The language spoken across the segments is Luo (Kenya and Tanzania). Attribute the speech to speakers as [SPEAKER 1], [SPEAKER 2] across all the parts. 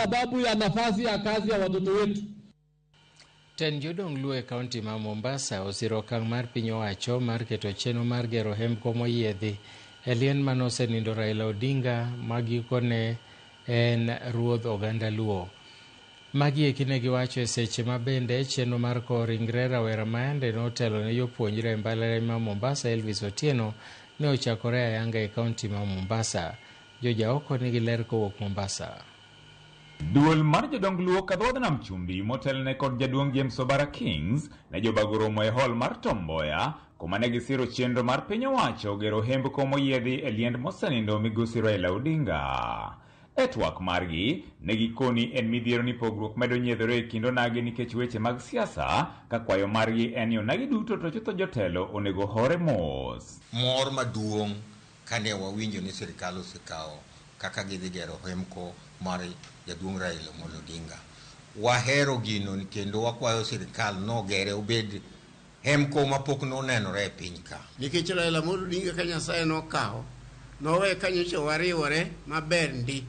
[SPEAKER 1] sababu ya nafasi ya kazi ya watoto wetu.
[SPEAKER 2] Ten jodong luo e kaunti ma Mombasa osiro okang' mar piny owacho mar keto chenro mar gero hembko moyiedhi e liend manosenindo Raila Odinga magikone en ruodh oganda luo. Magi eki ne giwacho e seche ma bende chenro mar kowo ringre rawera mayande notelo ne jopuonjre e mbalariany ma Mombasa Elvis Otieno ne ochakore ayanga e kaunti ma Mombasa. Jojaoko nigi ler kowuok Mombasa.
[SPEAKER 3] Duol mar jodong luo kadhodh nam chumbi motelne kod jaduong' James Obara Kings ne jobagoromo e hall mar Tom Mboya kuma ne gisiro chenro mar piny owacho gero hembko moyiedhi e liend mosenindo migosi Raila Odinga. E twak margi ne gikoni en midhiero ni pogruok medo nyiedhore e kind onagi nikech weche mag siasa, ka kwayo margi en ni onagi duto to chutho jotelo onego hore mos.
[SPEAKER 4] Mor maduong' kane wawinjo ni sirikal osekawo kaka gidhi gero hembko mar jaduong' Raila Odinga. Wahero gino kendo wakwayo sirikal no gere obed hembko mapok nonenore e piny ka.
[SPEAKER 5] Nikech Raila Odinga ka Nyasaye nokawo nowe kanyocha wariwore maber ndi.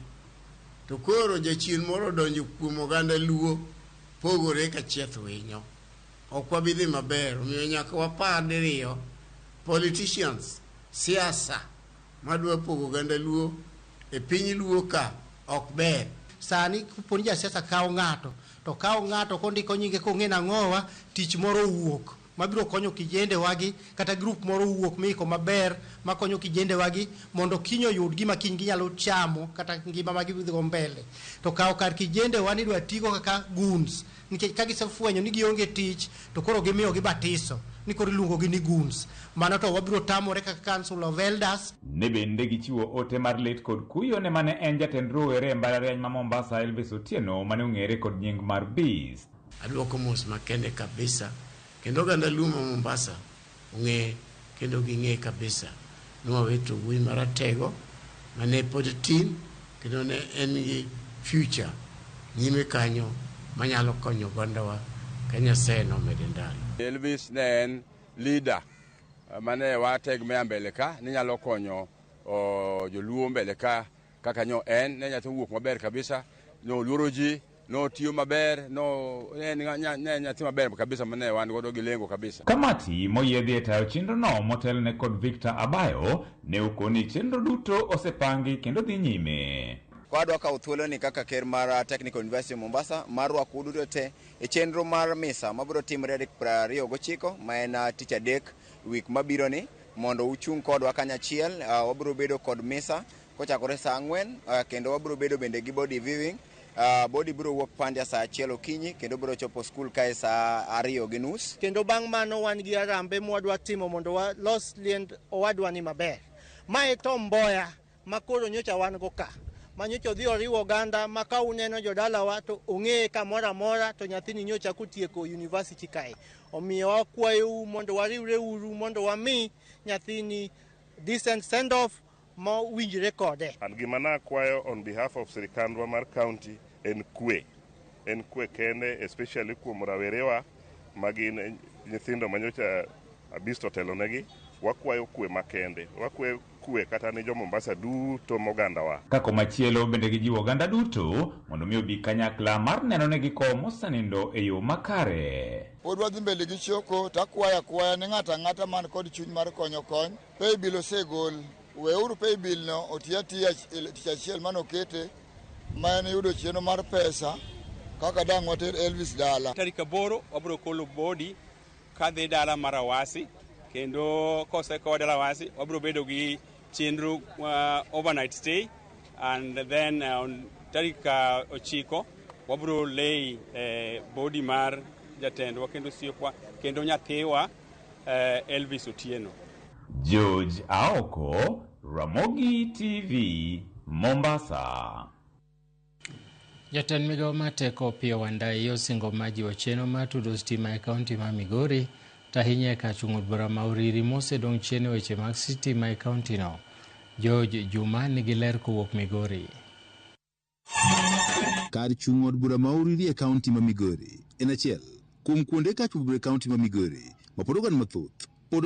[SPEAKER 5] To koro jachien moro donjo kuom oganda luo pogore ka chieth winyo. Ok wabidhi maber, omiyo nyaka wapar diriyo politicians, siasa madwa pogo oganda luo e piny luo ka ok ber.
[SPEAKER 6] Sani kuponi ja siasa kawo ng'ato, to kawo ng'ato kondiko nyinge kong'e nang'owa tich moro wuok mabiro konyo kijende wagi kata grup moro wuok miko maber makonyo kijende wagi mondo kinyo yud gima kiny ginyalo chamo kata ngima magi bidho mbele. To kawo kar kijende wani dwa tigo kaka goons, nikech ka gisefwenyo ni gionge tich to koro gimiyo gi batiso ni koro iluongo gi ni goons. Mano to wabiro tamore kaka Council of Elders.
[SPEAKER 3] Ne bende gichiwo ote mar lit kod kuyo ne mane en jatend rowere e mbalariany ma Mombasa Elvis Otieno mane ong'ere kod nying mar Beast.
[SPEAKER 5] Aduoko mos makende kabisa. Kendo ganda luma Mombasa ung'e kendo ging'e kabisa nwaweto wuoyi maratego mane pod tin kendo ne en gi future nyime kanyo manyalo konyo gondawa ka Nyasaye nomede ndalo.
[SPEAKER 7] Elvis ne en leader mane wateg me mbele ka ni nyalo konyo joluo mbele ka kaka nyo en ne nyathi wuok maber kabisa, no luoro ji, no tiyo maber, no ne nyathi maber kabisa mane wan godo gi lengo kabisa.
[SPEAKER 3] Kamati moyiedhi e tayo chenro no motelne kod Victor Abayo ne okoni chenro duto osepangi kendo dhi nyime.
[SPEAKER 8] Kwadwa kawo thuolo ni kaka ker mar Technical University Mombasa mar rwako duto te e chenro mar misa mabiro timre 29 ma en tich adek wik mabiro ni mondo uchung' kodwa kanyachiel. Wabiro bedo kod misa kochakore saa 4 kendo wabiro bedo bende gi body viewing. Body biro wuok pande saa 1 okinyi kendo biro chopo skul kae saa 2:30.
[SPEAKER 6] Kendo bang' mano wan gi arambe mwadwa timo mondo walos liend owadwa ni maber. Mae Tom Mboya makoro nyocha wan go ka. Manyocha dhi oriwo oganda maka uneno jodala wa to ong'e kamora mora to nyathini nyocha kutieko university kae. Omiyo wakwayo mondo wariwre uru mondo wami nyathini decent send off ma winjre kode.
[SPEAKER 9] An gima nakwayo on behalf of sirikandwa mar county en kwe. En kwe kende especially kuom rawerewa magin nyithindo manyocha Abisto telonegi. Wakwayo kwe makende. Wakwayo kwe kata ni jo Mombasa duto mogandawa.
[SPEAKER 3] Kako machielo bende gijiwo oganda duto mondo mi obi kanyakla mar neno ne giko mosenindo e yo makare.
[SPEAKER 10] Podwa dhi mbele gi choko takwaya ni ng'ata man kod chuny mar konyo kony. Pay bill osegol. Weuru pay bill no otiya tich achiel manokete ma en yudo chenro mar pesa kaka dang' water Elvis dala.
[SPEAKER 11] Tarik 8 wabiro kolo body kadhi dala mar Awasi. Kendo koseko dala Awasi wabiro bedo gi chenro overnight stay, and then on tarik 9 wabiro lay body mar jatendwa kendo siekwa kendo nyathiwa Elvis Otieno.
[SPEAKER 3] George Aoko, Ramogi TV, Mombasa.
[SPEAKER 2] Jatend migawo mateko Opiyo Wandayi osingo majiwo chenro mar tudo stima e kaunti ma Migori tahinya ka chung'od bura ma Uriri mosedong' chien weche mag stima e kaunti no. George Juma nigi ler kowuok Migori.
[SPEAKER 12] Kar chung'od bura ma Uriri e kaunti ma Migori en achiel kuom kuonde ka chung'od bura e kaunti ma Migori ma pod ogan mathoth pod